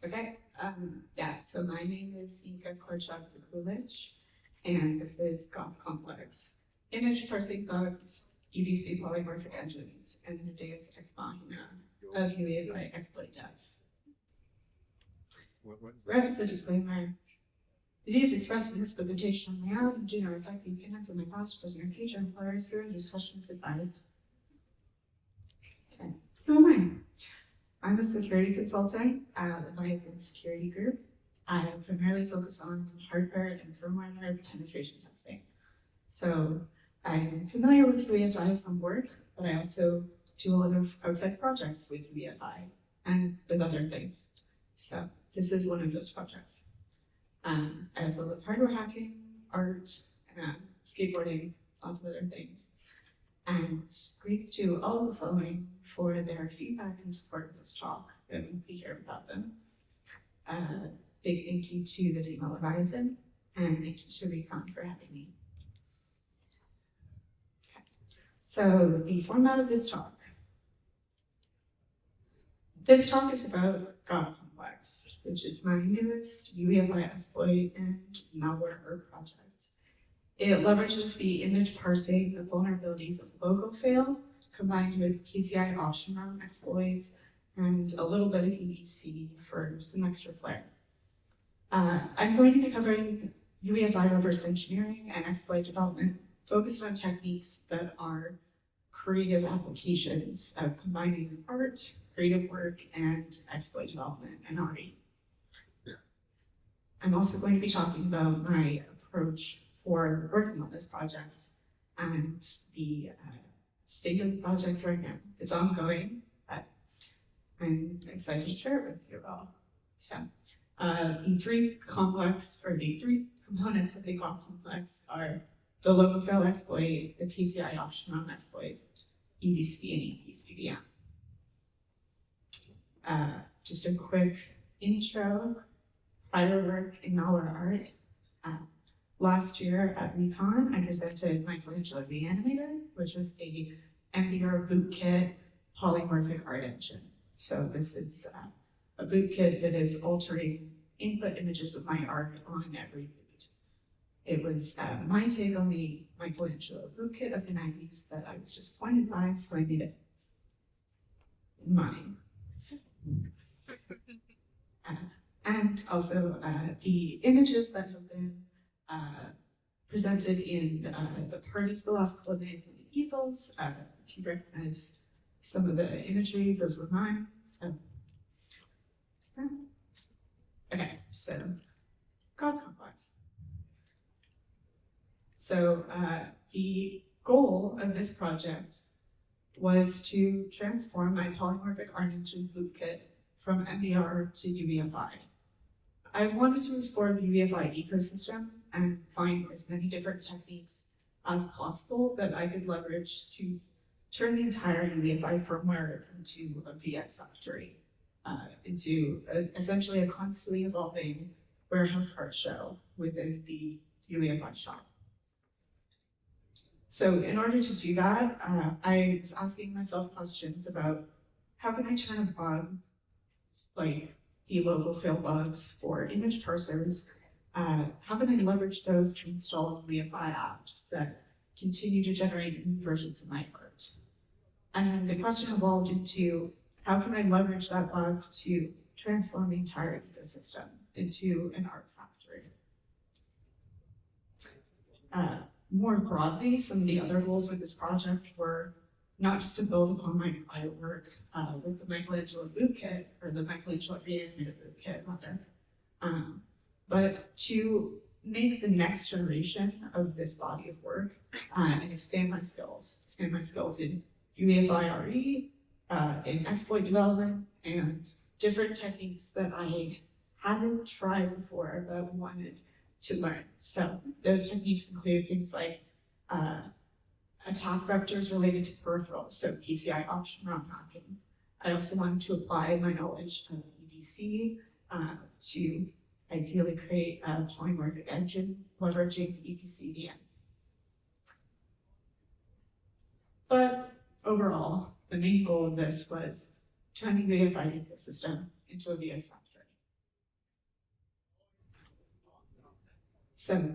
Okay, so my name is Nika Korchok Wakulich, and this is GOP complex. Image parsing bugs, EBC polymorphic engines, and the deus ex machina of UEFI exploit dev. Right as a disclaimer, the views expressed in this presentation may not do not reflect the opinions of my past, present, or future employers. Here are discussions advised. Okay, who am I? I'm a security consultant at the Recon security group. I primarily focus on hardware and firmware penetration testing. So I'm familiar with UEFI from work, but I also do a lot of outside projects with UEFI and with other things. So this is one of those projects. I also love hardware hacking, art, skateboarding, lots of other things. And great to all the following for their feedback and support of this talk. I wouldn't be here without them. Big thank you to the team at Leviathan, and thank you to Recon for having me. Okay. So the format of this talk. This talk is about GOP complex, which is my newest UEFI exploit and malware project. It leverages the image parsing vulnerabilities of LogoFAIL combined with PCI option round exploits and a little bit of EBC for some extra flair. I'm going to be covering UEFI reverse engineering and exploit development focused on techniques that are creative applications of combining art, creative work, and exploit development and RE. I'm also going to be talking about my approach for working on this project and the state of the project right now. It's ongoing, but I'm excited to share it with you all. So the three components of the GOP complex are the LogoFAIL exploit, the PCI option round exploit, EBC and EBCDM. Just a quick intro, prior work in malware art. Last year at Recon, I presented my Potential Reanimator, which was a MBR bootkit polymorphic art engine. So this is a bootkit that is altering input images of my art on every boot. It was my take on the Michelangelo bootkit of the 90s that I was disappointed by, so I made it mine. And also the images that have been presented in the parties the last couple of days in the easels. If you recognize some of the imagery, those were mine. So, okay, so GOP complex. So the goal of this project was to transform my polymorphic art engine bootkit from MBR to UEFI. I wanted to explore the UEFI ecosystem and find as many different techniques as possible that I could leverage to turn the entire UEFI firmware into a VX factory, into essentially a constantly evolving warehouse art show within the UEFI shop. So in order to do that, I was asking myself questions about how can I turn a bug like the LogoFAIL bugs for image parsers, how can I leverage those to install UEFI apps that continue to generate new versions of my art? And then the question evolved into how can I leverage that bug to transform the entire ecosystem into an art factory? More broadly, some of the other goals with this project were not just to build upon my prior work with the Michelangelo bootkit, or the Michelangelo Reanimator bootkit, rather, but to make the next generation of this body of work and expand my skills in UEFI RE, in exploit development, and different techniques that I hadn't tried before but wanted to learn. So those techniques include things like attack vectors related to peripherals, so PCI option round hacking. I also wanted to apply my knowledge of EBC to ideally create a polymorphic engine leveraging EBCDM. But overall, the main goal of this was turning the UEFI ecosystem into a VX factory. So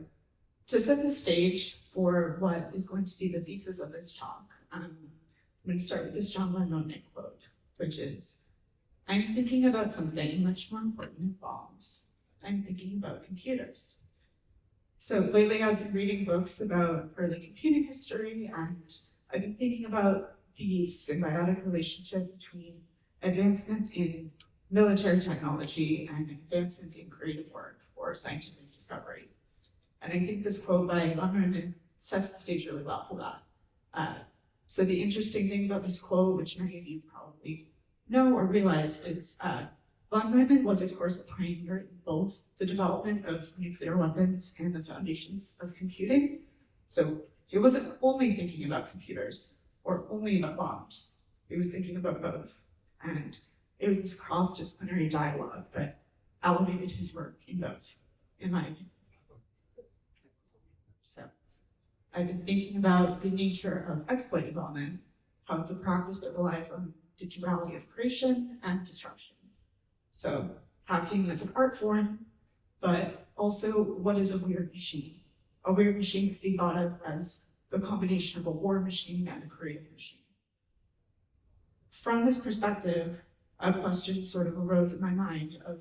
to set the stage for what is going to be the thesis of this talk, I'm going to start with this John Lennon quote, which is, "I'm thinking about something much more important than bombs. I'm thinking about computers." So lately I've been reading books about early computing history, and I've been thinking about the symbiotic relationship between advancements in military technology and advancements in creative work or scientific discovery. And I think this quote by von Neumann sets the stage really well for that. So the interesting thing about this quote, which many of you probably know or realize, is von Neumann was, of course, a pioneer in both the development of nuclear weapons and the foundations of computing. So he wasn't only thinking about computers or only about bombs. He was thinking about both. And it was this cross-disciplinary dialogue that elevated his work in both, in my opinion. So I've been thinking about the nature of exploit development, how it's a practice that relies on the duality of creation and destruction. So hacking as an art form, but also what is a weird machine? A weird machine could be thought of as the combination of a war machine and a creative machine. From this perspective, a question sort of arose in my mind of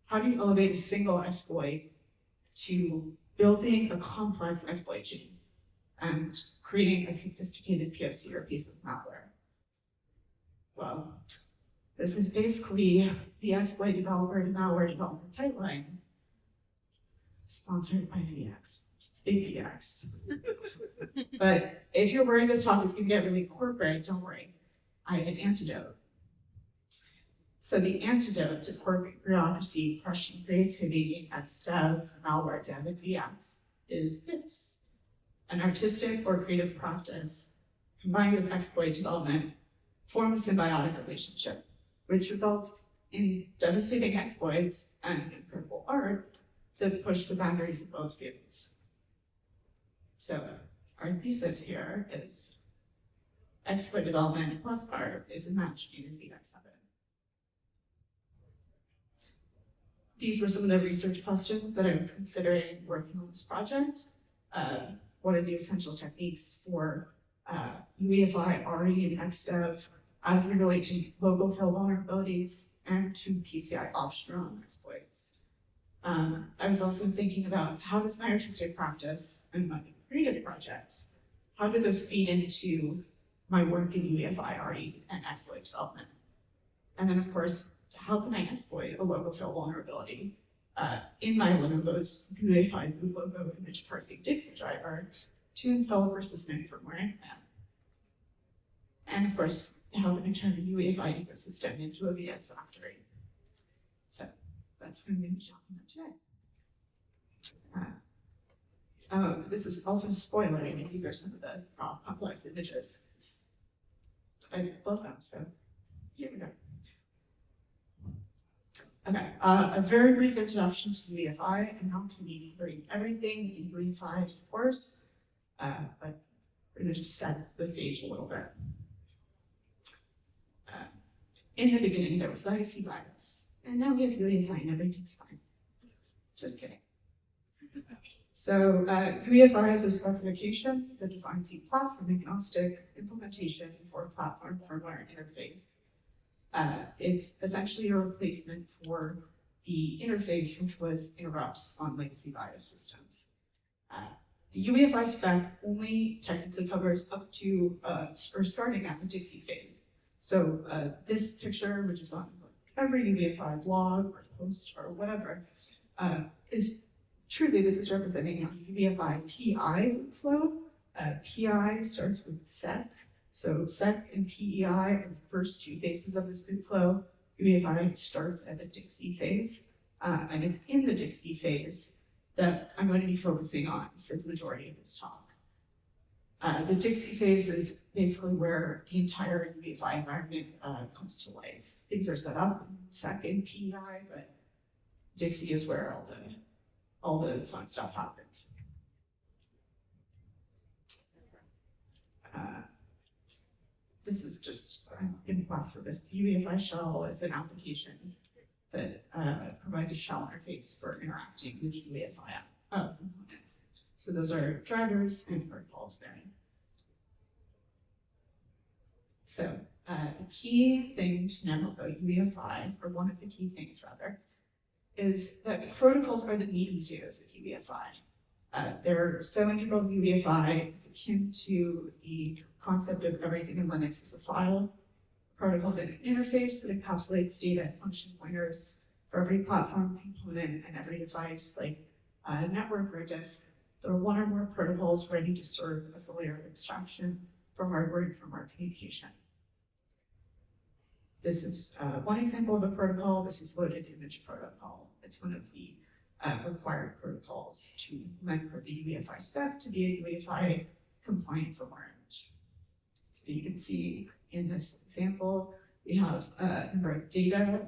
how do you elevate a single exploit to building a complex exploit chain and creating a sophisticated POC or piece of malware? Well, this is basically the exploit developer to malware developer pipeline, sponsored by VX, APX. But if you're worried this talk is going to get really corporate, don't worry. I have an antidote. So the antidote to corporate bureaucracy crushing creativity in XDev, malware dev, and VX is this: an artistic or creative practice combined with exploit development form a symbiotic relationship, which results in devastating exploits and incredible art that push the boundaries of both fields. So our thesis here is exploit development plus art is a match made in VX7. These were some of the research questions that I was considering working on this project. What are the essential techniques for UEFI RE and XDev as they relate to LogoFAIL vulnerabilities and to PCI optional exploits? I was also thinking about how does my artistic practice and my creative projects, how do those feed into my work in UEFI RE and exploit development? And then of course, how can I exploit a LogoFAIL vulnerability in my Lenovo's UEFI boot logo image parsing Dixie driver to install a persistent firmware implant? And of course, how can I turn the UEFI ecosystem into a VX factory? So that's what I'm going to be talking about today. This is also a spoiler. I mean, these are some of the complex images. I love them, so here we go. Okay, a very brief introduction to UEFI. I'm not going to be covering everything in UEFI, of course, but we're going to just set the stage a little bit. In the beginning, there was legacy virus, and now we have UEFI and everything's fine. Just kidding. So UEFI is a specification that defines the platform-agnostic implementation for a platform firmware interface. It's essentially a replacement for the interface which was interrupts on legacy BIOS systems. The UEFI spec only technically covers up to or starting at the Dixie phase. So this picture, which is on every UEFI blog or post or whatever, is truly, this is representing a UEFI PI flow. PI starts with sec. So sec and PEI are the first two phases of this boot flow. UEFI starts at the Dixie phase, and it's in the Dixie phase that I'm going to be focusing on for the majority of this talk. The Dixie phase is basically where the entire UEFI environment comes to life. Things are set up in sec and PEI, but Dixie is where all the fun stuff happens. This is just in class for this. The UEFI shell is an application that provides a shell interface for interacting with UEFI app. components. So those are drivers and protocols there. So the key thing to know about UEFI, or one of the key things rather, is that protocols are the meat and potatoes of UEFI. They're so integral to UEFI, it's akin to the concept of everything in Linux as a file. Protocols are an interface that encapsulates data and function pointers for every platform component and every device, like a network or a disk. There are one or more protocols ready to serve as a layer of abstraction for hardware and firmware communication. This is one example of a protocol. This is loaded image protocol. It's one of the required protocols to implement for the UEFI spec to be a UEFI compliant firmware image. So you can see in this example, we have a number of data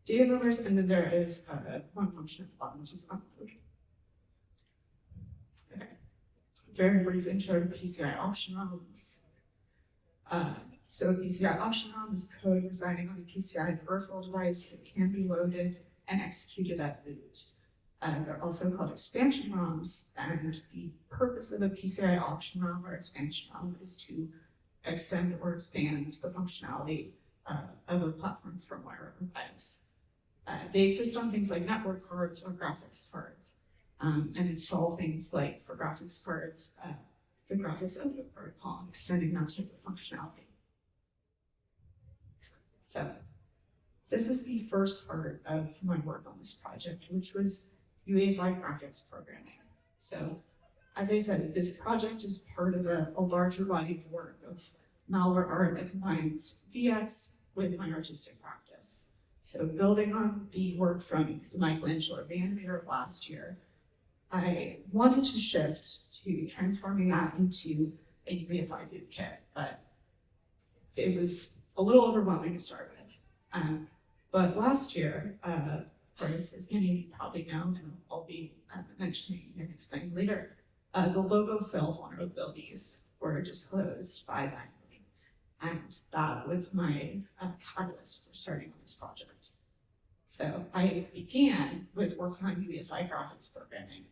numbers, and then there is one function at the bottom, which is upload. Okay. Very brief intro to PCI option ROMs. So a PCI option ROM is code residing on a PCI peripheral device that can be loaded and executed at boot. They're also called expansion ROMs, and the purpose of a PCI option ROM or expansion ROM is to extend or expand the functionality of a platform firmware or BIOS. They exist on things like network cards or graphics cards, and install things like, for graphics cards, the graphics output protocol, extending that type of functionality. So this is the first part of my work on this project, which was UEFI graphics programming. So as I said, this project is part of a larger body of work of malware art that combines VX with my artistic practice. So building on the work from the Michelangelo Reanimator of last year, I wanted to shift to transforming that into a UEFI bootkit, but it was a little overwhelming to start with. But last year, of course, as many of you probably know, and I'll be mentioning and explaining later, the LogoFAIL vulnerabilities were disclosed by that. And that was my catalyst for starting on this project. So I began with working on UEFI graphics programming.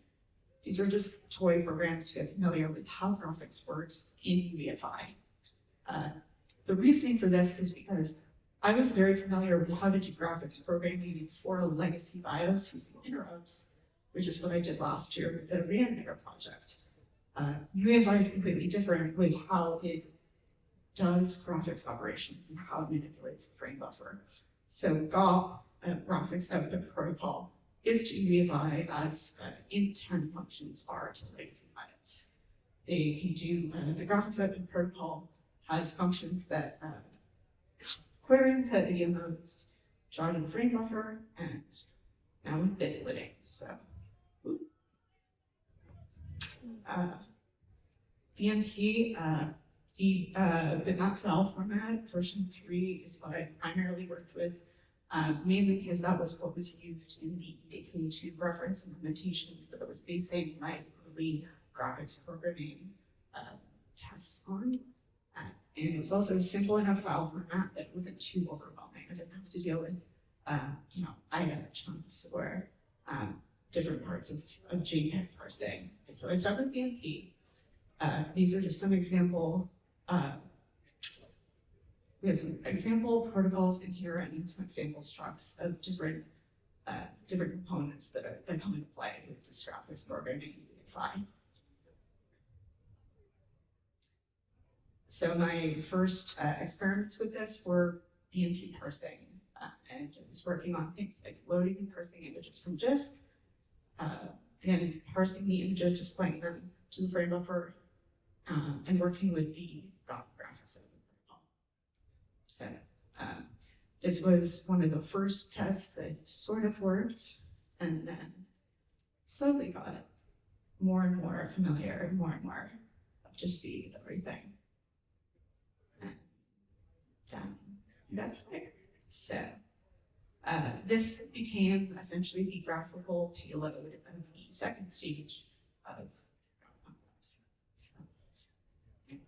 These were just toy programs to get familiar with how graphics works in UEFI. The reasoning for this is because I was very familiar with how to do graphics programming for a legacy BIOS using interrupts, which is what I did last year with the Reanimator project. UEFI is completely different with how it does graphics operations and how it manipulates the frame buffer. So GOP, graphics output protocol, is to UEFI as intent functions are to legacy BIOS. They can do, the graphics output protocol has functions that query and set video modes, draw to the frame buffer, and now with bit splitting. So, BMP, the bitmap file format, version 3 is what I primarily worked with, mainly because that was what was used in the EDK2 reference implementations that I was basing my early graphics programming tests on. And it was also a simple enough file format that wasn't too overwhelming. I didn't have to deal with, IDA chunks or different parts of JPEG parsing. So I started with BMP. These are just some example. We have some example protocols in here and some example structs of different components that come into play with this graphics programming UEFI. So my first experiments with this were BMP parsing, and I was working on things like loading and parsing images from disk, and parsing the images, displaying them to the frame buffer, and working with the GOP graphics output protocol. So this was one of the first tests that sort of worked, and then slowly got more and more familiar and more up to speed with everything. That's it. So this became essentially the graphical payload of the second stage of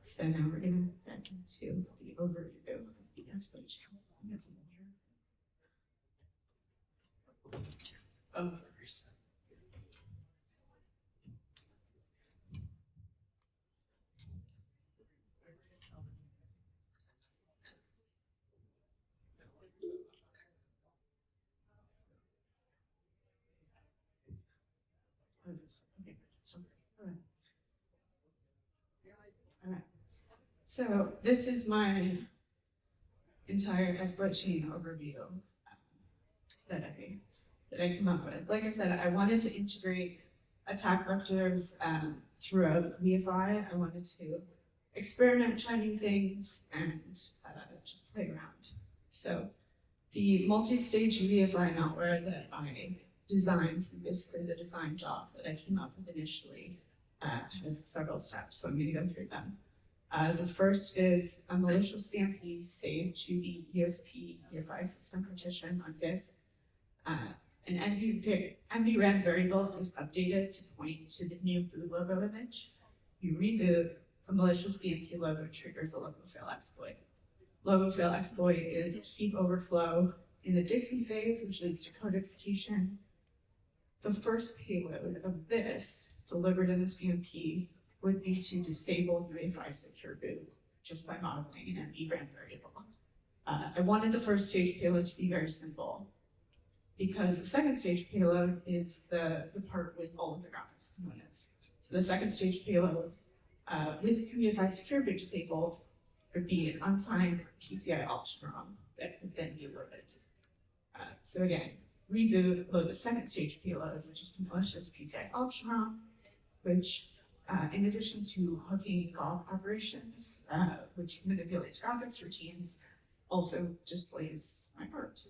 so now we're going to get into the overview of the exploitation. All right. So this is my entire exploit chain overview that I came up with. Like I said, I wanted to integrate attack vectors throughout UEFI. I wanted to experiment, try new things, and just play around. So the multi-stage UEFI malware that I designed, so basically the design job that I came up with initially, has several steps, so I'm going to go through them. The first is a malicious BMP saved to the ESP UEFI system partition on disk. An NVRAM variable is updated to point to the new boot logo image. You reboot, the malicious BMP logo triggers a LogoFAIL exploit. LogoFAIL exploit is a heap overflow in the Dixie phase, which leads to code execution. The first payload of this, delivered in this BMP, would be to disable UEFI secure boot just by modifying an NVRAM variable. I wanted the first stage payload to be very simple, because the second stage payload is the part with all of the graphics components. So the second stage payload, with UEFI secure boot disabled, would be an unsigned PCI option ROM that could then be loaded. So again, reboot, load the second stage payload, which is the malicious PCI option ROM, which, in addition to hooking GOP operations, which manipulates graphics routines, also displays my art.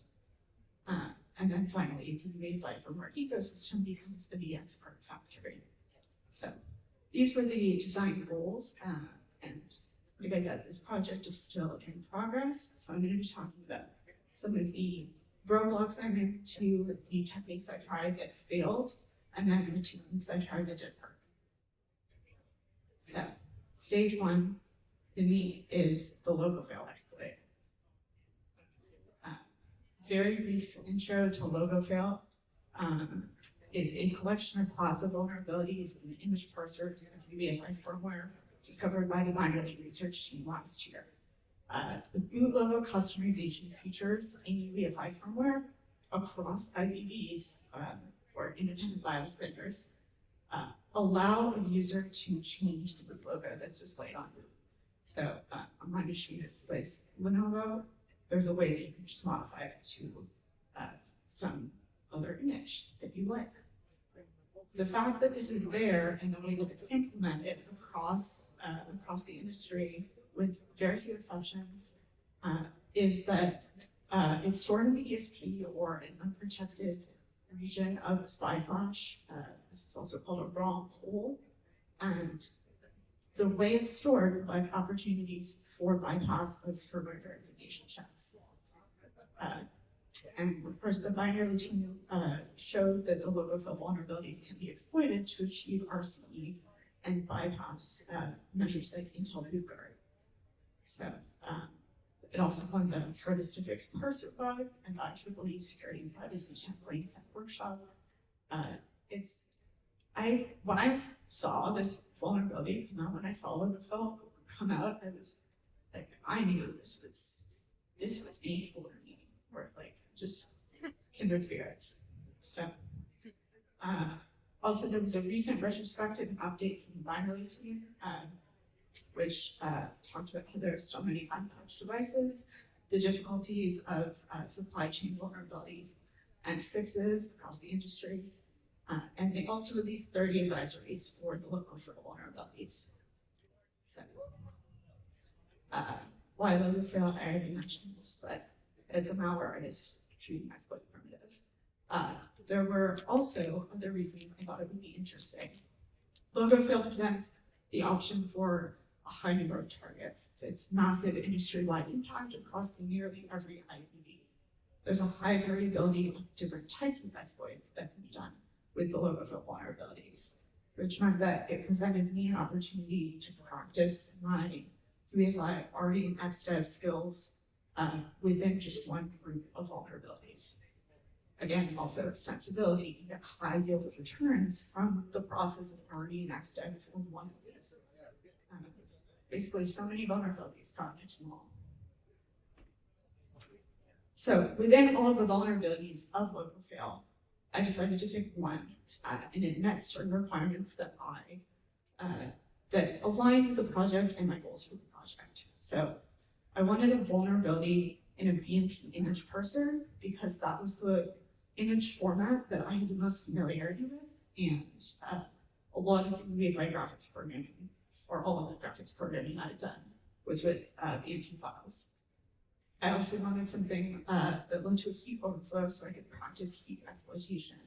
And then finally, the UEFI Firmware ecosystem becomes the VX part factory. So these were the design goals, and like I said, this project is still in progress. So I'm going to be talking about some of the roadblocks I ran into, the techniques I tried that failed, and then the techniques I tried that did work. So stage one, the meat is the LogoFAIL exploit. Very brief intro to LogoFAIL. It's a collection of class of vulnerabilities in the image parsers of UEFI firmware discovered by the binary research team last year. The boot logo customization features in UEFI firmware across IPVs or independent BIOS vendors allow a user to change the boot logo that's displayed on boot. So on my machine, it displays Lenovo. There's a way that you can just modify it to some other image that you like. The fact that this is there and the way that it's implemented across the industry with very few exceptions is that it's stored in the ESP or an unprotected region of the SPI flash. This is also called a ROM hole. And the way it's stored provides opportunities for bypass of firmware verification checks. And of course, the binary team showed that the LogoFAIL vulnerabilities can be exploited to achieve RCE and bypass measures like Intel boot guard. So it also won the hardest to fix parser bug and IEEE security and privacy templates at workshop. When I saw this vulnerability come out, when I saw LogoFAIL come out, I was like, I knew this was being for me, or like just kindred spirits. So also there was a recent retrospective update from the binary team, which talked about how there are so many unpatched devices, the difficulties of supply chain vulnerabilities and fixes across the industry. And they also released 30 advisories for the LogoFAIL vulnerabilities. So, why LogoFAIL, I already mentioned this, but it's a malware and it's treated as exploit primitive. There were also other reasons I thought it would be interesting. LogoFAIL presents the option for a high number of targets. It's massive industry-wide impact across nearly every IPV. There's a high variability of different types of exploits that can be done with the LogoFAIL vulnerabilities, which meant that it presented me an opportunity to practice my UEFI RE and XDev skills within just one group of vulnerabilities. Again, also extensibility, you get high yield of returns from the process of RE and XDev for one of these. Basically, so many vulnerabilities got into them all. So within all of the vulnerabilities of LogoFAIL, I decided to pick one, and it met certain requirements that that aligned with the project and my goals for the project. So I wanted a vulnerability in a BMP image parser because that was the image format that I had the most familiarity with, and a lot of the UEFI graphics programming, or all of the graphics programming I had done, was with BMP files. I also wanted something that led to a heap overflow so I could practice heap exploitation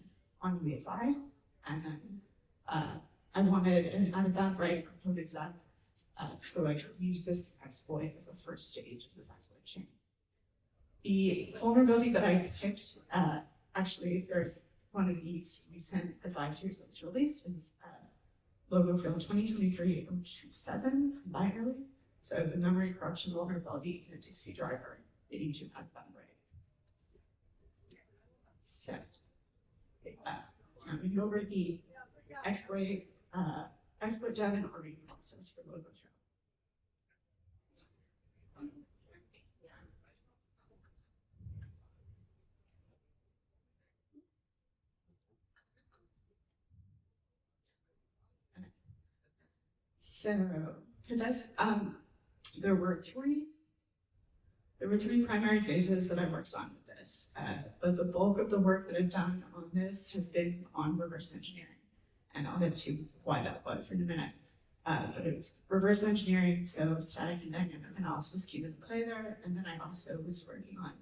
on UEFI, and then I wanted an out-of-band-write code exec so I could use this exploit as the first stage of this exploit chain. The vulnerability that I picked, actually, there's one of these recent advisories that was released, is LogoFAIL 2023-027 from Binary. So the memory corruption vulnerability in a Dixie driver leading to out-of-band-write. So, we go over the exploit dev and RE process for LogoFAIL. So for this, there were three primary phases that I worked on with this, but the bulk of the work that I've done on this has been on reverse engineering, and I'll get to why that was in a minute. But it was reverse engineering, so static and dynamic analysis came into play there, and then I also was working on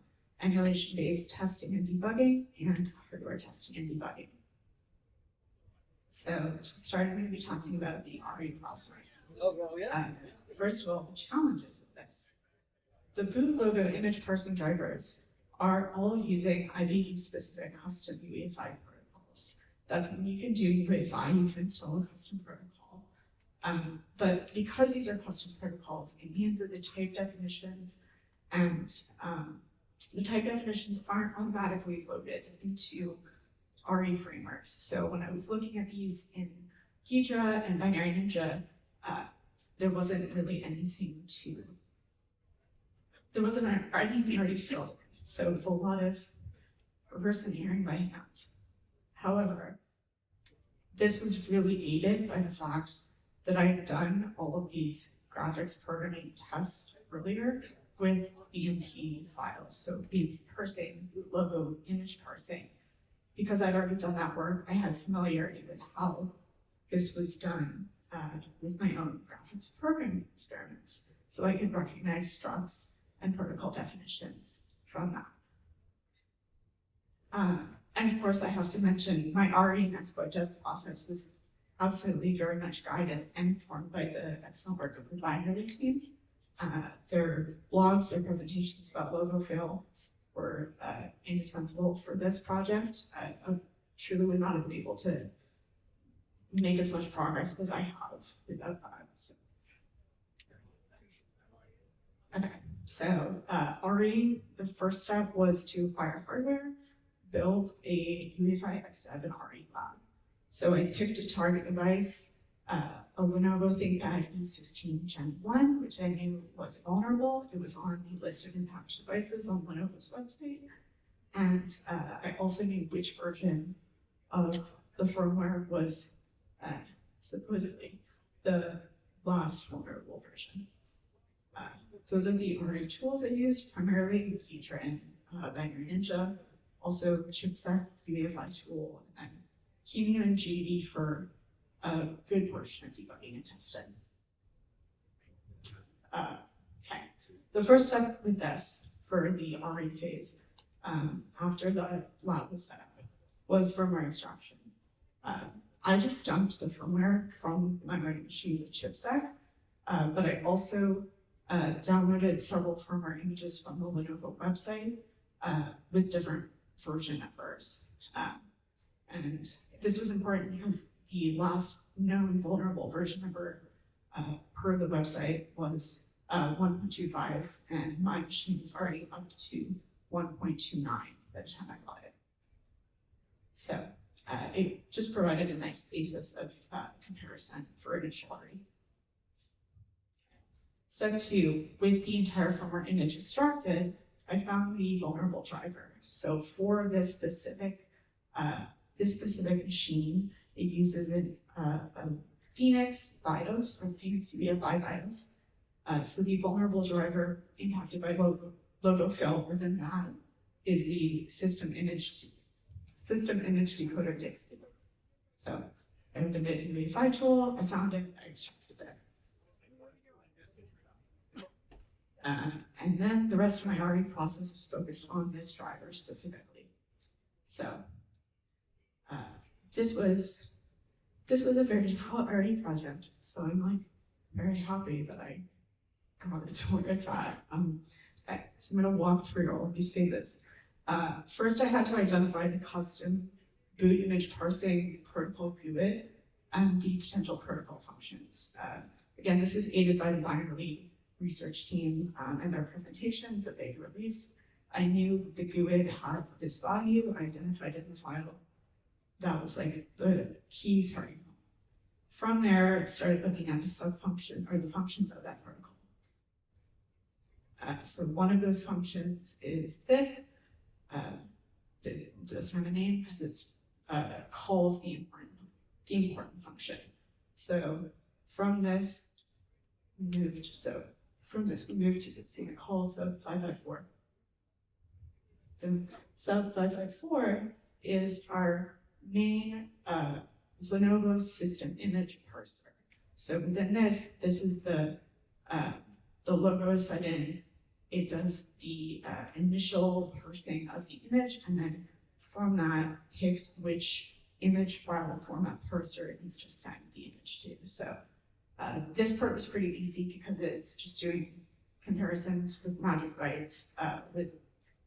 emulation-based testing and debugging, and hardware testing and debugging. So to start, I'm going to be talking about the RE process. First of all, the challenges of this. The boot logo image parsing drivers are all using IDE-specific custom UEFI protocols. That's when you can do UEFI, you can install a custom protocol. But because these are custom protocols, it means that the type definitions and the type definitions aren't automatically loaded into RE frameworks. So when I was looking at these in Ghidra and Binary Ninja, there wasn't really anything there wasn't anything already filled. So it was a lot of reverse engineering by hand. However, this was really aided by the fact that I had done all of these graphics programming tests earlier with BMP files. So BMP parsing, logo image parsing. Because I'd already done that work, I had familiarity with how this was done with my own graphics programming experiments. So I could recognize structs and protocol definitions from that. And of course, I have to mention my RE and exploit dev process was absolutely very much guided and informed by the excellent work of the Binary team. Their blogs, their presentations about LogoFAIL were indispensable for this project. I truly would not have been able to make as much progress as I have without that. Okay, so RE, the first step was to acquire hardware, build a UEFI XDev and RE lab. So I picked a target device, a Lenovo ThinkPad E16 Gen 1, which I knew was vulnerable. It was on the list of impacted devices on Lenovo's website. And I also knew which version of the firmware was supposedly the last vulnerable version. Those are the RE tools I used, primarily with Feature and Binary Ninja, also chipset, UEFI tool, and Keynote and GD for a good portion of debugging and testing. Okay, the first step with this for the RE phase, after the lab was set up, was firmware extraction. I just dumped the firmware from my running machine with chipset, but I also downloaded several firmware images from the Lenovo website with different version numbers. And this was important because the last known vulnerable version number per the website was 1.25, and my machine was already up to 1.29 by the time I got it. So it just provided a nice basis of comparison for initial RE. Step 2, with the entire firmware image extracted, I found the vulnerable driver. So for this specific this specific machine, it uses a Phoenix BIOS, or Phoenix UEFI BIOS. So the vulnerable driver impacted by LogoFAIL within that is the system image decoder DIXD. So I opened it in the UEFI tool, I found it, I extracted it. And then the rest of my RE process was focused on this driver specifically. So this was a very difficult RE project. So I'm like very happy that I got it to where it's at. Okay, so I'm going to walk through all of these phases. First, I had to identify the custom boot image parsing protocol GUID and the potential protocol functions. Again, this was aided by the binary research team and their presentations that they released. I knew that the GUID had this value. I identified it in the file. That was like the key starting point. From there, I started looking at the sub-function or the functions of that protocol. So one of those functions is this. It doesn't have a name because it calls the important function. So from this, we moved to see the call sub 554. The sub 554 is our main Lenovo system image parser. So within this is the logo is fed in. It does the initial parsing of the image, and then from that picks which image file format parser it needs to send the image to. So this part was pretty easy because it's just doing comparisons with magic bytes with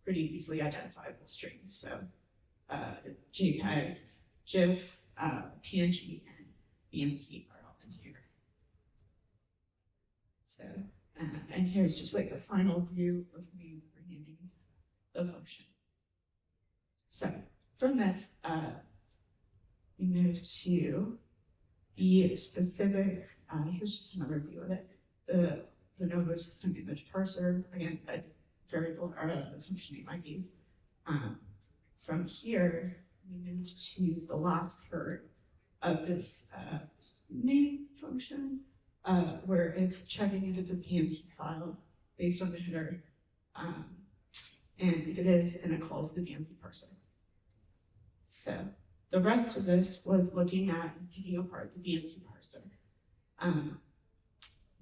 pretty easily identifiable strings. So JPEG, GIF, PNG, and BMP are all in here. So, and here's just like the final view of me renaming the function. So from this, we move to the specific, here's just another view of it, the Lenovo system image parser, again, a variable or a function name ID. From here, we move to the last part of this main function, where it's checking if it's a PMP file based on the header, and if it is, then it calls the PMP parser. So the rest of this was looking at and picking apart the BMP parser.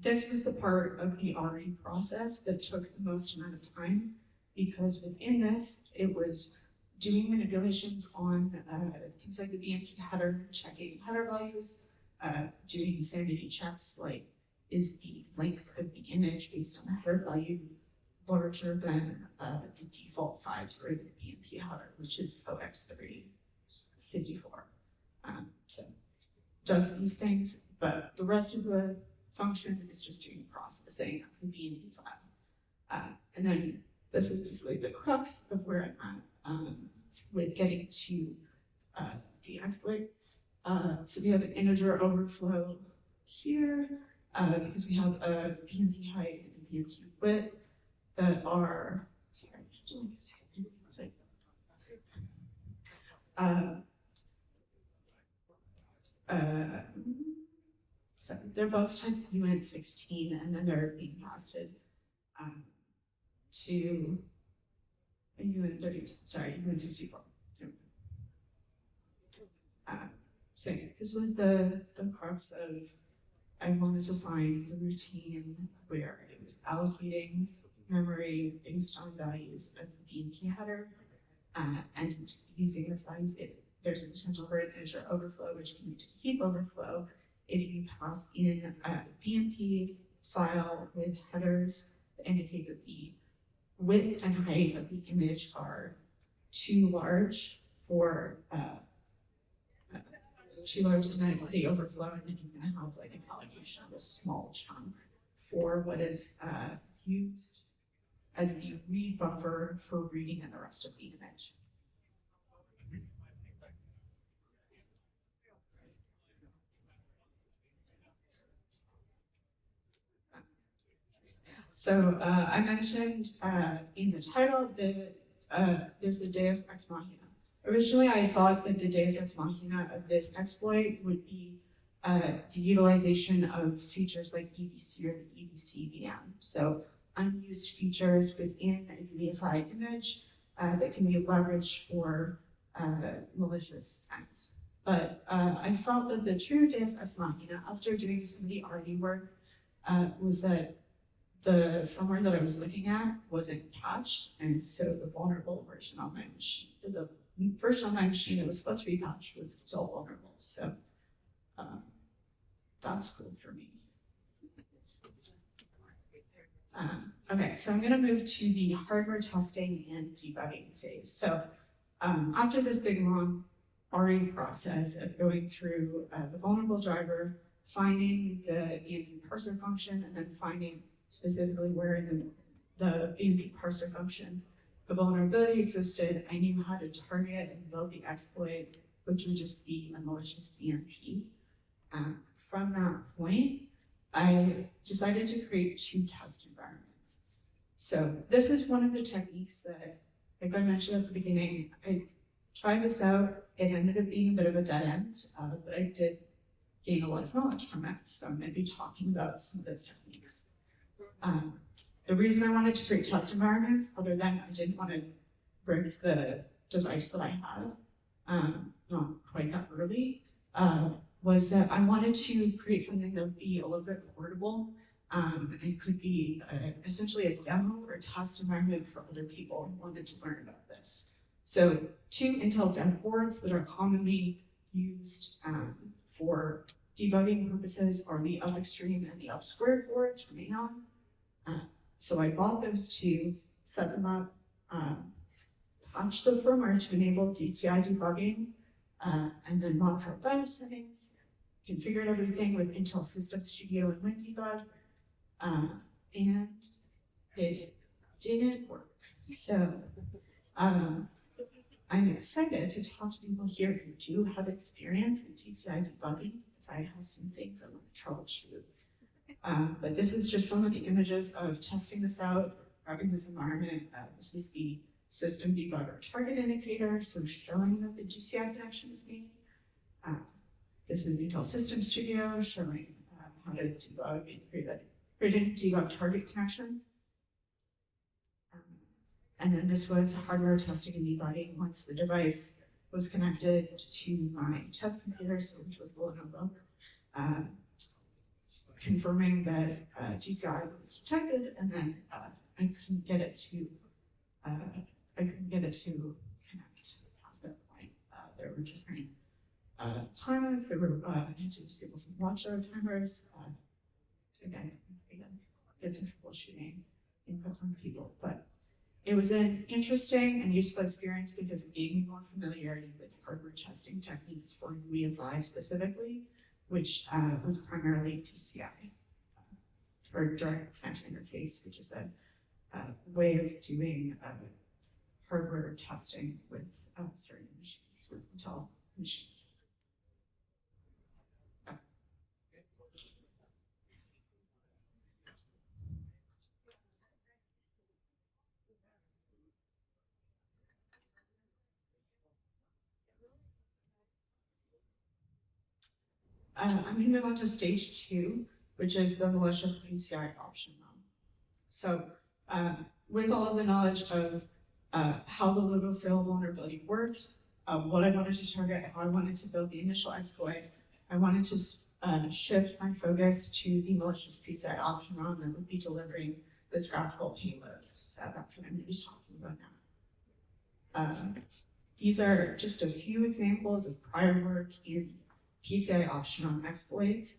This was the part of the RE process that took the most amount of time, because within this, it was doing manipulations on things like the BMP header, checking header values, doing sanity checks, like is the length of the image based on the header value larger than the default size for the BMP header, which is OX354. So does these things, but the rest of the function is just doing processing of the BMP file. And then this is basically the crux of where I'm at with getting to the exploit. So we have an integer overflow here because we have a BMP height and a BMP width that are, so they're both type UN16, and then they're being casted to a UN64. So this was the crux of, I wanted to find the routine where it was allocating memory based on values of the BMP header, and using those values, there's a potential for an integer overflow, which can lead to heap overflow if you pass in a BMP file with headers that indicate that the width and height of the image are too large for and then the overflow, and then you're going to have like an allocation of a small chunk for what is used as the read buffer for reading in the rest of the image. So I mentioned in the title that there's the Deus Ex Machina, Originally, I thought that the deus ex machina of this exploit would be the utilization of features like EBC or the EBC VM. So unused features within a UEFI image that can be leveraged for malicious ends. But I felt that the true deus ex machina, after doing some of the RE work, was that the firmware that I was looking at wasn't patched, and so the vulnerable version on my machine, the version on my machine that was supposed to be patched was still vulnerable. So that's cool for me. Okay, so I'm going to move to the hardware testing and debugging phase. So after this big long RE process of going through the vulnerable driver, finding the BMP parser function, and then finding specifically where in the BMP parser function the vulnerability existed, I knew how to target and build the exploit, which would just be a malicious BMP. From that point, I decided to create 2 test environments. So this is one of the techniques that, like I mentioned at the beginning, I tried this out. It ended up being a bit of a dead end, but I did gain a lot of knowledge from it. So I'm going to be talking about some of those techniques. The reason I wanted to create test environments, other than I didn't want to break the device that I had, not quite that early, was that I wanted to create something that would be a little bit portable and could be essentially a demo or a test environment for other people who wanted to learn about this. So 2 Intel dev boards that are commonly used for debugging purposes are the up extreme and the up squared boards from Recon. So I bought those 2, set them up, patched the firmware to enable DCI debugging, and then modified BIOS settings, configured everything with Intel System Studio and WinDebug, and it didn't work. So I'm excited to talk to people here who do have experience in DCI debugging, because I have some things I want to troubleshoot. But this is just some of the images of testing this out, grabbing this environment. This is the system debugger target indicator, so showing that the DCI connection is made. This is Intel System Studio showing how to debug and create a debug target connection. And then this was hardware testing and debugging once the device was connected to my test computer, so which was the Lenovo, confirming that DCI was detected, and then I couldn't get it to connect past that point. There were different timers. I had to disable some watchdog timers. Again, get some troubleshooting input from people, but it was an interesting and useful experience because it gave me more familiarity with hardware testing techniques for UEFI specifically, which was primarily DCI, or direct connection interface, which is a way of doing hardware testing with certain machines, with Intel machines. I'm going to move on to stage 2, which is the malicious PCI option run. So with all of the knowledge of how the LogoFAIL vulnerability worked, what I wanted to target, how I wanted to build the initial exploit, I wanted to shift my focus to the malicious PCI option run that would be delivering this graphical payload. So that's what I'm going to be talking about now. These are just a few examples of prior work in PCI option on exploits.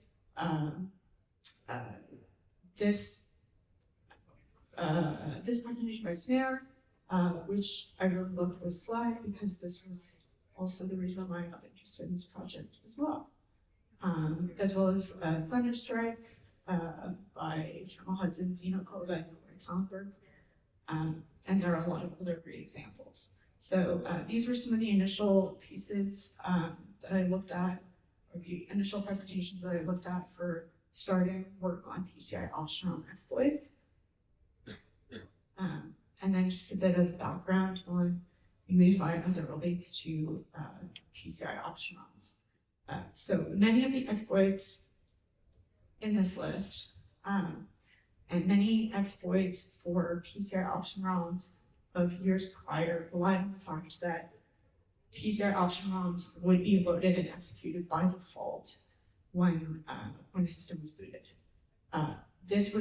This presentation by Snare, which I really loved this slide because this was also the reason why I got interested in this project as well. As well as Thunderstrike by Trammell Hudson, Zeno Kova, and Corey Kallenberg. And there are a lot of other great examples. So these were some of the initial pieces that I looked at, or the initial presentations that I looked at for starting work on PCI optional exploits. And then just a bit of background on UEFI as it relates to PCI option ROMs. So many of the exploits in this list, and many exploits for PCI option ROMs of years prior rely on the fact that PCI option ROMs would be loaded and executed by default when a system was booted. This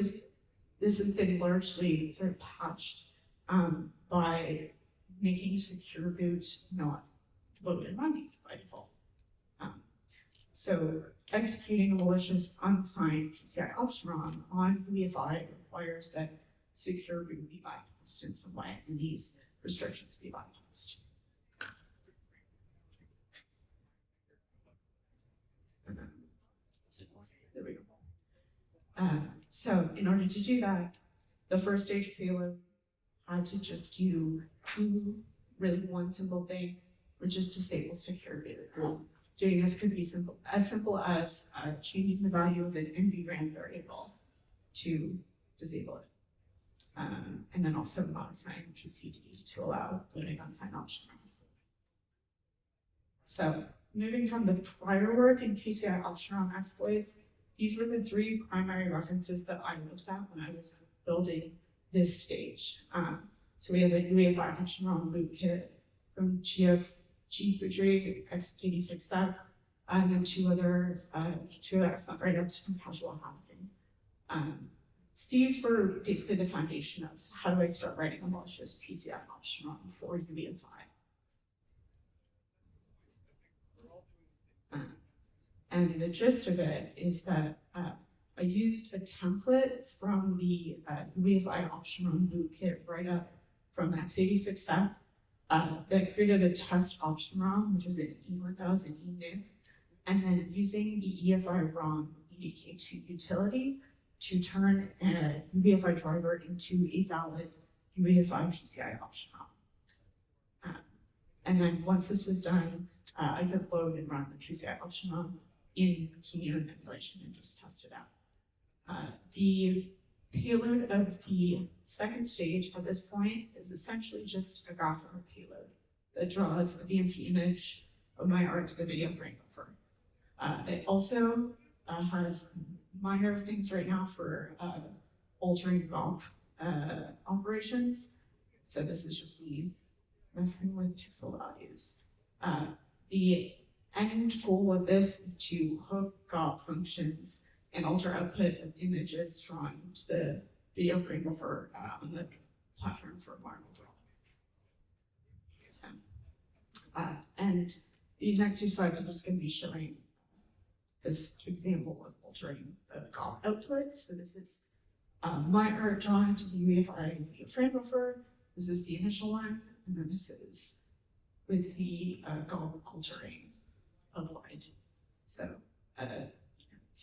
has been largely sort of patched by making secure boot not load and run these by default. So executing a malicious unsigned PCI option ROM on UEFI requires that secure boot be bypassed in some way, and these restrictions be bypassed. There we go. So in order to do that, the first stage payload had to just do one simple thing, which is disable secure boot. Doing this could be as simple as changing the value of an NVRAM variable to disable it. And then also modifying PCD to allow loading unsigned option ROMs. So moving from the prior work in PCI option ROM exploits, these were the three primary references that I looked at when I was building this stage. So we have a UEFI option ROM bootkit from G-Fujiri x86 and then two other excellent write-ups from Casual Hacking. These were basically the foundation of how do I start writing a malicious PCI option ROM for UEFI. And the gist of it is that I used a template from the UEFI option ROM bootkit write-up from x86 that created a test option ROM, which is an E1000 eNIC, and then using the EFI ROM EDK2 utility to turn a UEFI driver into a valid UEFI PCI option ROM. And then once this was done, I could load and run the PCI option ROM in Keynote emulation and just test it out. The payload of the second stage at this point is essentially just a graphical payload that draws a BMP image of my art to the video frame buffer. It also has minor things right now for altering GOP operations. So this is just me messing with pixel values. The end goal of this is to hook GOP functions and alter output of images drawn to the video frame buffer on the platform firmware module. So, and these next two slides, I'm just going to be showing this example of altering the GOP output. So this is my art drawn to the UEFI video frame buffer. This is the initial one, and then this is with the GOP altering applied. So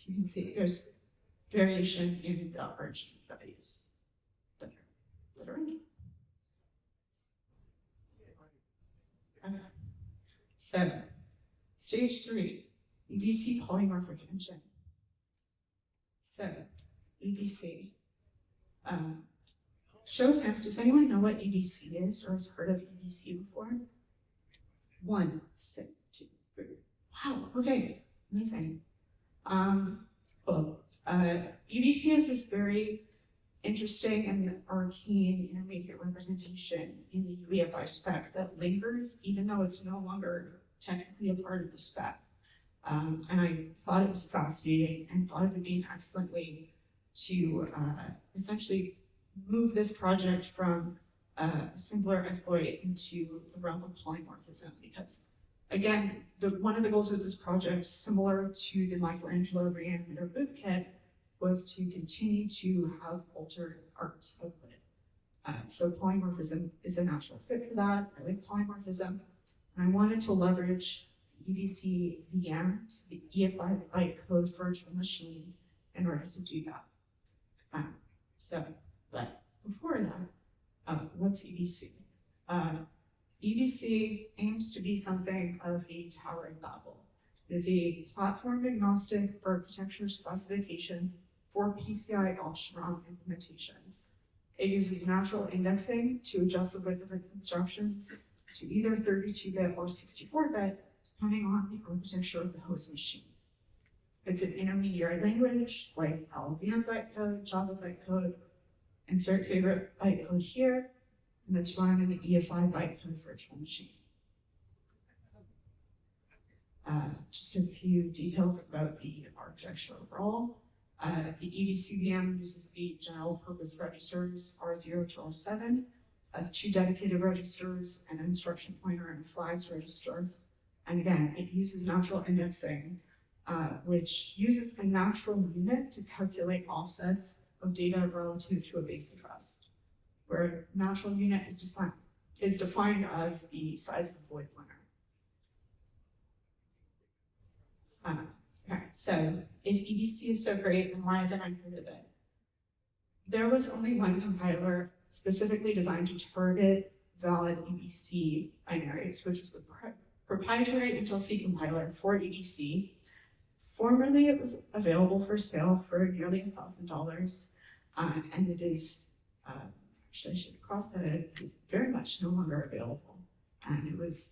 you can see there's variation in the RGB values that are in. Okay. So stage 3, EBC polymorphic engine. So EBC. Show of hands, does anyone know what EBC is or has heard of EBC before? 1, 6, 2, 3. Wow, okay, amazing. Cool. EBC is this very interesting and arcane intermediate representation in the UEFI spec that lingers even though it's no longer technically a part of the spec. And I thought it was fascinating and thought it would be an excellent way to essentially move this project from a simpler exploit into the realm of polymorphism, because again, one of the goals of this project, similar to the Michelangelo Reanimator bootkit, was to continue to have altered art output. So polymorphism is a natural fit for that. I like polymorphism. And I wanted to leverage EBC VM, so the EFI bytecode virtual machine, in order to do that. But before that, what's EBC? EBC aims to be something of a Tower of Babel. It is a platform agnostic architecture specification for PCI option ROM implementations. It uses natural indexing to adjust the width of its instructions to either 32-bit or 64-bit, depending on the architecture of the host machine. It's an intermediary language like LLVM bytecode, Java bytecode, insert favorite bytecode here, and it's run in the EFI bytecode virtual machine. Just a few details about the architecture overall. The EBC VM uses the general purpose registers R0 to R7 as 2 dedicated registers, an instruction pointer, and a flags register. And again, it uses natural indexing, which uses a natural unit to calculate offsets of data relative to a base address, where natural unit is defined as the size of the void pointer. Okay, so if EBC is so great, then why haven't I heard of it? There was only one compiler specifically designed to target valid EBC binaries, which was the proprietary Intel C compiler for EBC. Formerly, it was available for sale for nearly $1,000, and it is, actually I should cross that, it is very much no longer available, and it was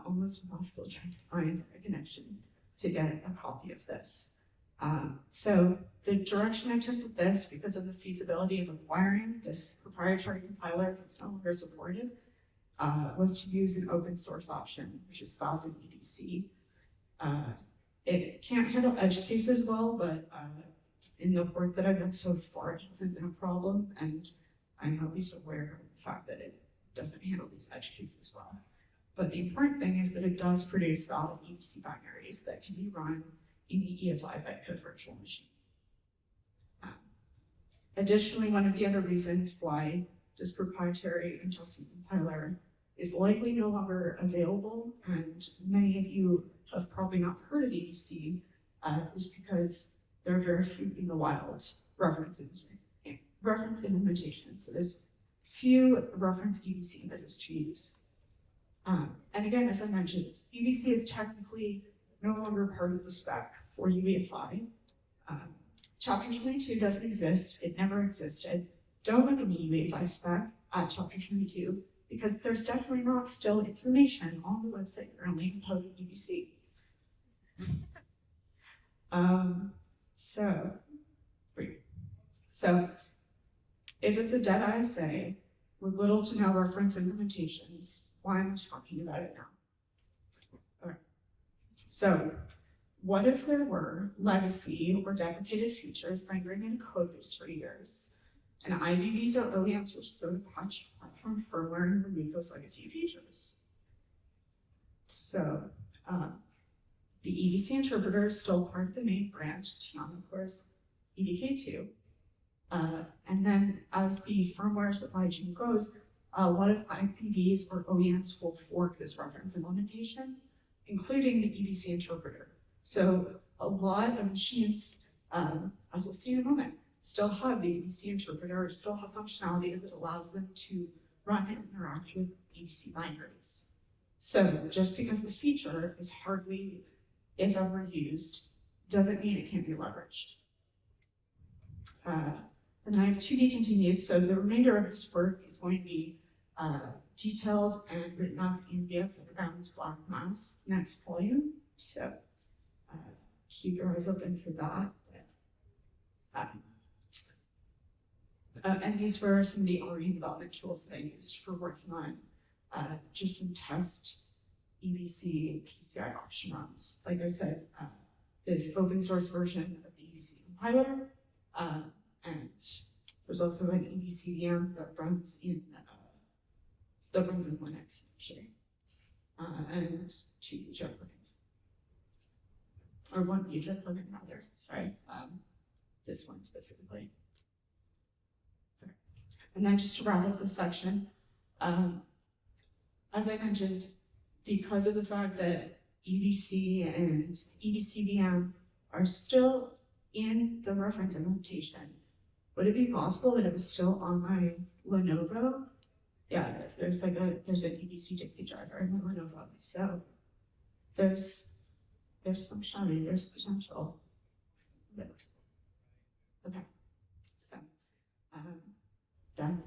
almost impossible trying to find a connection to get a copy of this. So the direction I took with this, because of the feasibility of acquiring this proprietary compiler that's no longer supported, was to use an open source option, which is FAS and EBC. It can't handle edge cases well, but in the work that I've done so far, it hasn't been a problem, and I'm at least aware of the fact that it doesn't handle these edge cases well. But the important thing is that it does produce valid EBC binaries that can be run in the EFI bytecode virtual machine. Additionally, one of the other reasons why this proprietary Intel C compiler is likely no longer available, and many of you have probably not heard of EBC, is because there are very few in the wild reference implementations. So there's few reference EBC images to use. And again, as I mentioned, EBC is technically no longer part of the spec for UEFI. Chapter 22 doesn't exist, it never existed. Don't look in the UEFI spec at chapter 22, because there's definitely not still information on the website currently about EBC. So if it's a dead ISA with little to no reference implementations, why am I talking about it now? Okay. So what if there were legacy or deprecated features lingering in a code base for years, and IBVs or OEMs were still to patch platform firmware and remove those legacy features? So the EBC interpreter is still part of the main branch, beyond, of course, EDK2. And then as the firmware supply chain grows, a lot of IPVs or OEMs will fork this reference implementation, including the EBC interpreter. So a lot of machines, as we'll see in a moment, still have the EBC interpreter, still have functionality that allows them to run and interact with EBC binaries. So just because the feature is hardly, if ever used, doesn't mean it can't be leveraged. And I have to be continued, so the remainder of this work is going to be detailed and written up in VX Underground's Black Mass next volume. So keep your eyes open for that. And these were some of the RE development tools that I used for working on just some test EBC PCI option runs. Like I said, this open source version of the EBC compiler, and there's also an EBC VM that runs in Linux, actually, and 2 user plugins, or 1 user plugin rather. Sorry, this one specifically. Sorry. And then just to wrap up this section, as I mentioned, because of the fact that EBC and EBC VM are still in the reference implementation, would it be possible that it was still on my Lenovo? Yeah, it is. There's an EBC Dixie driver in my Lenovo. So there's functionality, there's potential. Okay, so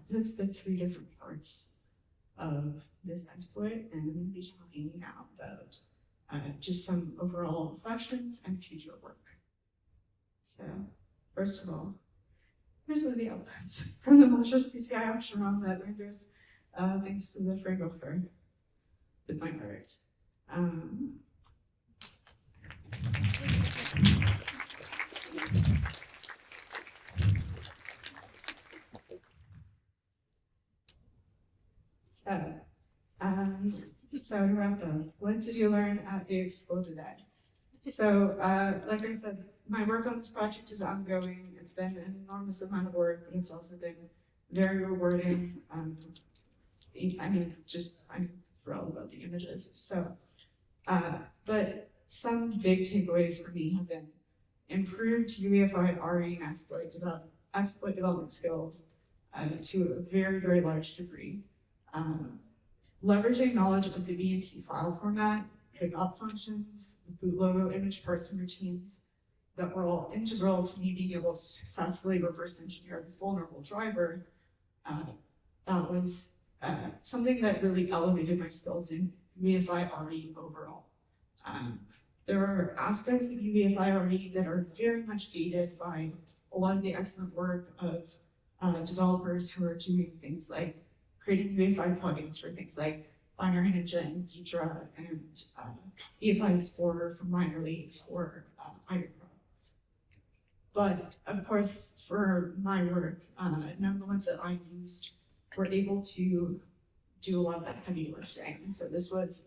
that's the 3 different parts of this exploit, and I'm going to be talking now about just some overall reflections and future work. So, first of all, here's one of the outputs from the malicious PCI option ROM that renders thanks to the FreeGopher with my art. So to wrap up, what did you learn at the Expo today? So, like I said, my work on this project is ongoing. It's been an enormous amount of work, but it's also been very rewarding. I mean, I'm thrilled about the images. So, but some big takeaways for me have been improved UEFI RE and exploit development skills to a very, very large degree. Leveraging knowledge of the BMP file format, the GOP functions, the boot logo image parsing routines that were all integral to me being able to successfully reverse engineer this vulnerable driver. That was something that really elevated my skills in UEFI RE overall. There are aspects of UEFI RE that are very much aided by a lot of the excellent work of developers who are doing things like creating UEFI plugins for things like Binary Ninja and Hydra and EFI Explorer from Minerly for Iron Pro. But of course, for my work, none of the ones that I used were able to do a lot of that heavy lifting. And so this was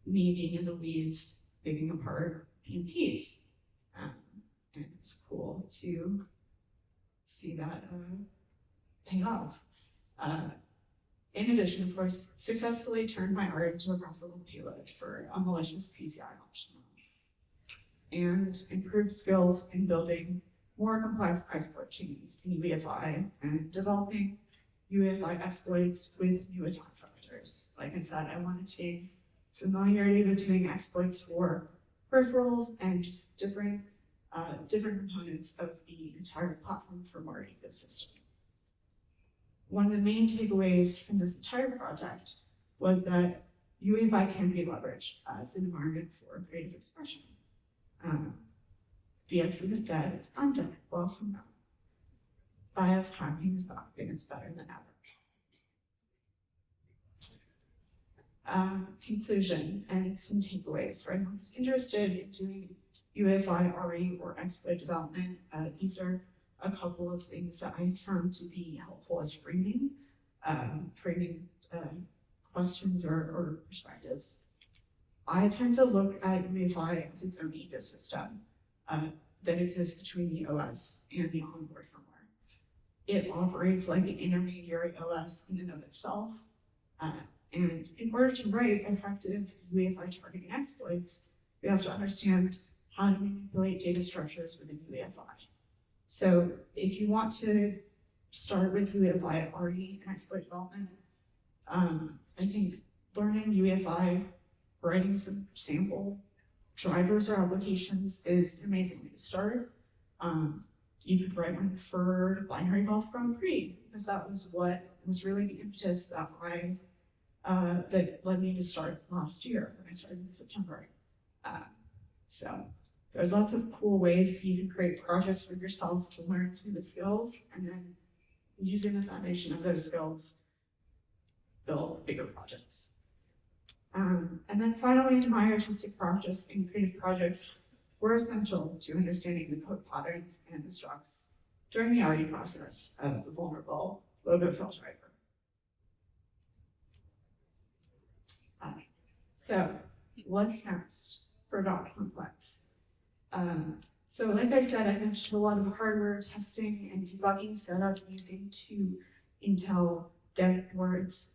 me being in the weeds, picking apart PMPs. And it was cool to see that pay off. In addition, of course, successfully turned my art into a graphical payload for a malicious PCI option and improved skills in building more complex exploit chains in UEFI and developing UEFI exploits with new attack vectors. Like I said, I wanted to gain familiarity with doing exploits for peripherals and just different components of the entire platform firmware ecosystem. One of the main takeaways from this entire project was that UEFI can be leveraged as an environment for creative expression. VX isn't dead, it's undead. Welcome back. BIOS hacking is back and it's better than ever. Conclusion and some takeaways for anyone who's interested in doing UEFI RE or exploit development. These are a couple of things that I found to be helpful as framing questions or perspectives. I tend to look at UEFI as its own ecosystem that exists between the OS and the onboard firmware. It operates like an intermediary OS in and of itself. And in order to write effective UEFI targeting exploits, we have to understand how to manipulate data structures within UEFI. So if you want to start with UEFI RE and exploit development, I think learning UEFI, writing some sample drivers or applications is an amazing way to start. You could write one for binary golf Grand Prix, because that was what was really the impetus that that led me to start last year when I started in September. So there's lots of cool ways that you can create projects for yourself to learn some of the skills, and then using the foundation of those skills, build bigger projects. And then finally, my artistic practice and creative projects were essential to understanding the code patterns and the structs during the RE process of the vulnerable LogoFAIL driver. So what's next for GOP complex? So like I said, I mentioned a lot of hardware testing and debugging set up using two Intel dev boards.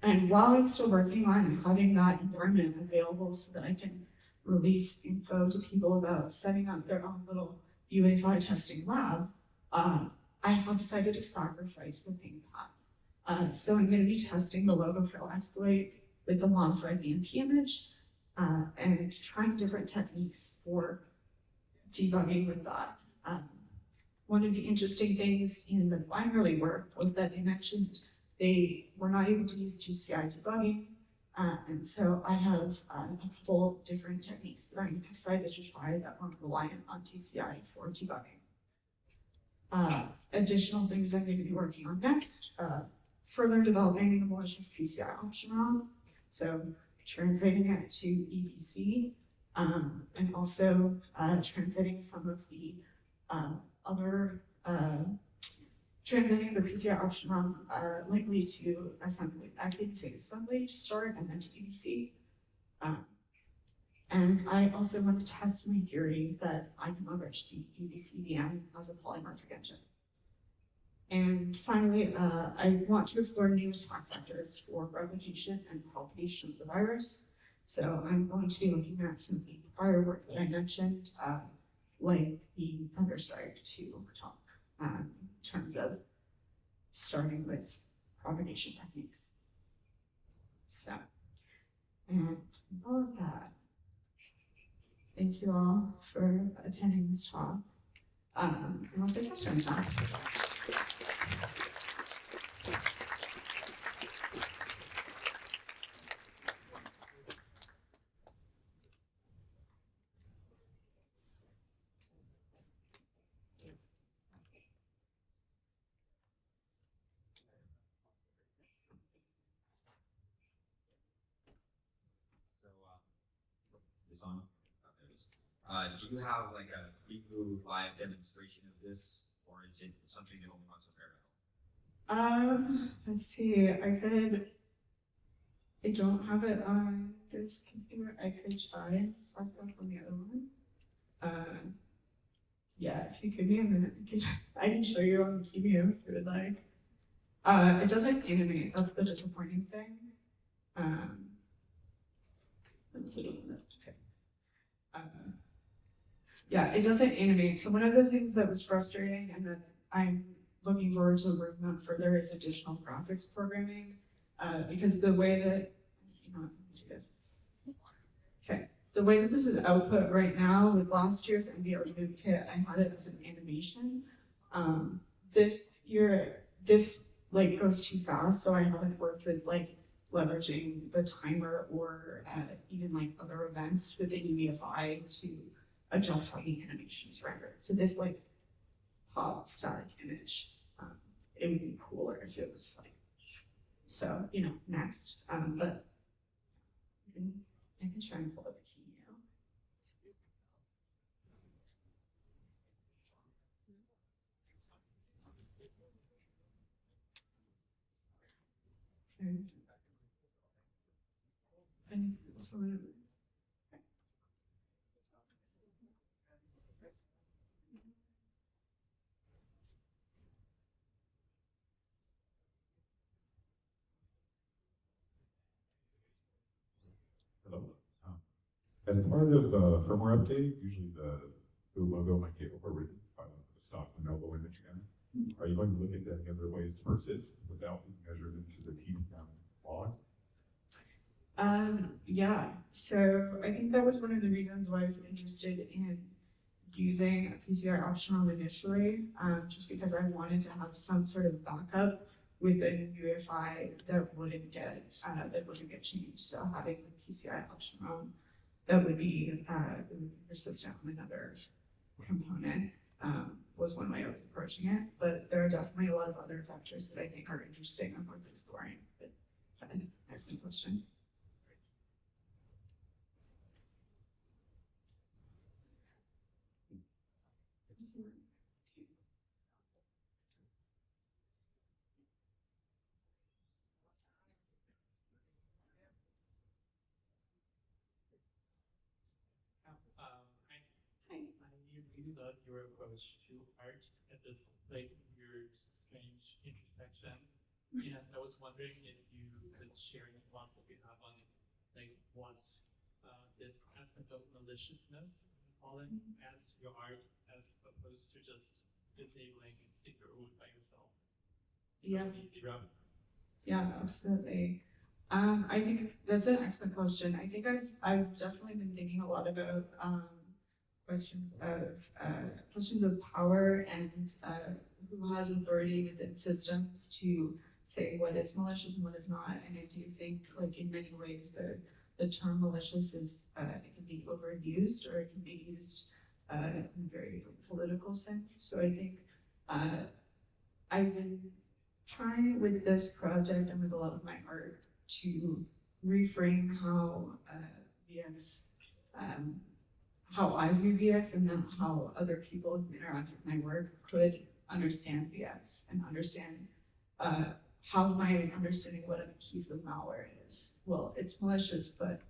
And while I'm still working on having that environment available so that I can release info to people about setting up their own little UEFI testing lab, I have decided to sacrifice the ThinkPad. So I'm going to be testing the LogoFAIL exploit with the modified BMP image and trying different techniques for debugging with that. One of the interesting things in the binary work was that they mentioned they were not able to use TCI debugging. And so I have a couple different techniques that I'm excited to try that aren't reliant on TCI for debugging. Additional things I'm going to be working on next, further developing the malicious PCI option ROM, so translating it to EBC, and also translating some of the translating the PCI option ROM likely to assembly, x86 assembly to start and then to EBC. And I also want to test my theory that I can leverage the EBC VM as a polymorphic engine. And finally, I want to explore new attack vectors for replication and propagation of the virus. So I'm going to be looking at some of the prior work that I mentioned, like the Thunderstrike to talk in terms of starting with propagation techniques. So, and all of that. Thank you all for attending this talk. And I'll take questions now. Is this on? Do you have like a preview live demonstration of this, or is it something that only runs on parallel? Let's see, I don't have it on this computer. I could try and select that from the other one. Yeah, if you give me a minute, I can show you on Keyview if you would like. It doesn't animate, that's the disappointing thing. Let's see, okay. Yeah, it doesn't animate. So one of the things that was frustrating and that I'm looking forward to working on further is additional graphics programming. Because the way that, do this. Okay, the way that this is output right now with last year's MBR bootkit, I had it as an animation. This year, this like goes too fast, so I haven't worked with like leveraging the timer or even like other events within UEFI to adjust how the animation is rendered. So this like pop static image, it would be cooler if it was like, so, next. But I can try and pull up the key now. Hello. As part of the firmware update, usually the logo might get overwritten by the stock Lenovo image again. Are you going to look at any other ways to persist without being measured into the TDM log? Yeah, so I think that was one of the reasons why I was interested in using a PCI optional initially, just because I wanted to have some sort of backup within UEFI that wouldn't get changed. So having the PCI optional that would be persistent on another component was one way I was approaching it. But there are definitely a lot of other factors that I think are interesting and worth exploring. But excellent question. I really love your approach to art at this like weird, strange intersection. And I was wondering if you could share any thoughts that you have on like what this aspect of maliciousness falling adds to your art as opposed to just disabling secret root by yourself. Yeah. Easy route. Yeah, absolutely. I think that's an excellent question. I think I've definitely been thinking a lot about questions of power and who has authority within systems to say what is malicious and what is not. And I do think, like, in many ways, the term malicious is, it can be overused, or it can be used in a very political sense. So I think I've been trying with this project and with a lot of my art to reframe how VX, how I view VX, and then how other people who interact with my work could understand VX and understand how my understanding what a piece of malware is. Well, it's malicious, but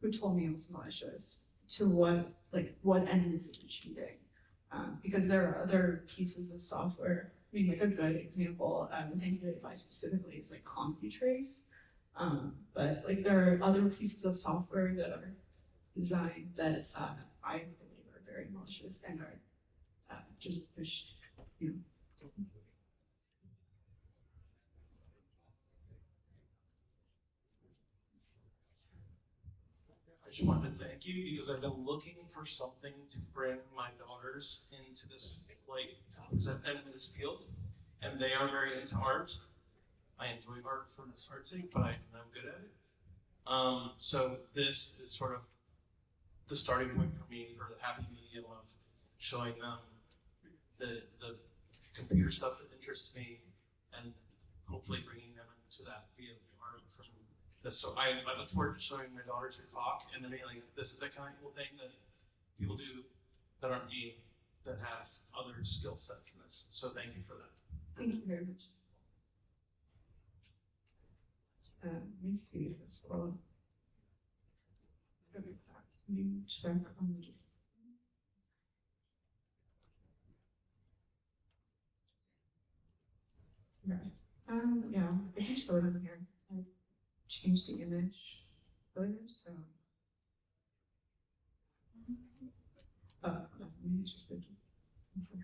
who told me it was malicious? To what end is it achieving? Because there are other pieces of software. I mean, like a good example within UEFI specifically is like CompuTrace. But like there are other pieces of software that are designed that I believe are very malicious and are just pushed, you know. I just wanted to thank you because I've been looking for something to bring my daughters into this, like, to present them in this field, and they are very into art. I enjoy art for its art's sake, but I'm good at it. So this is sort of the starting point for me for the happy medium of showing them the computer stuff that interests me, and hopefully bringing them into that via art from this. So I look forward to showing my daughters your talk and then being like, this is the kind of cool thing that people do that aren't me, that have other skill sets in this. So thank you for that. Thank you very much. Let me see if this will. Let me check on the just. Right. Yeah, I can show it on here. I changed the image earlier, so. Let me just think. One second.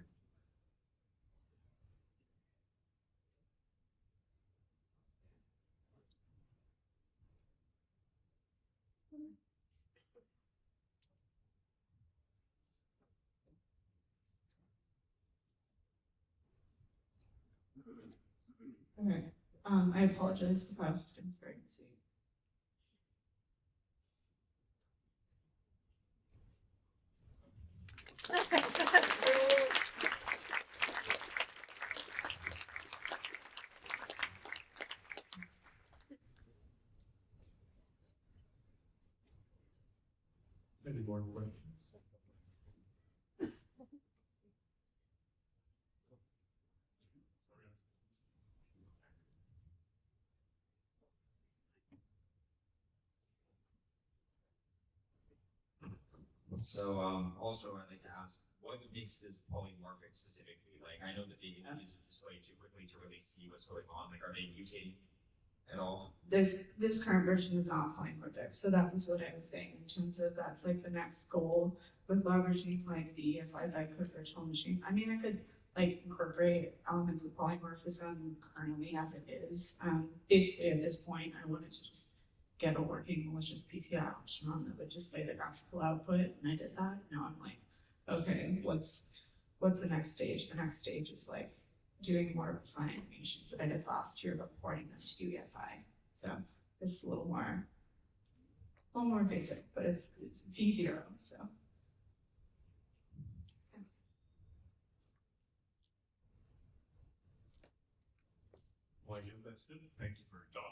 Okay. I apologize. The file system is very messy. Any more questions? So also I'd like to ask, what makes this polymorphic specifically? Like, I know that the images display too quickly to really see what's going on. Like, are they mutating at all? This current version is not polymorphic, so that was what I was saying in terms of that's like the next goal with leveraging like the EFI bytecode virtual machine. I mean, I could like incorporate elements of polymorphism currently as it is. Basically at this point, I wanted to just get a working malicious PCI option on that would display the graphical output, and I did that. Now I'm like, okay, what's the next stage? The next stage is like doing more fun animations that I did last year, but porting them to UEFI. So it's a little more basic, but it's V0. So. Well, I guess that's it. Thank you for talking.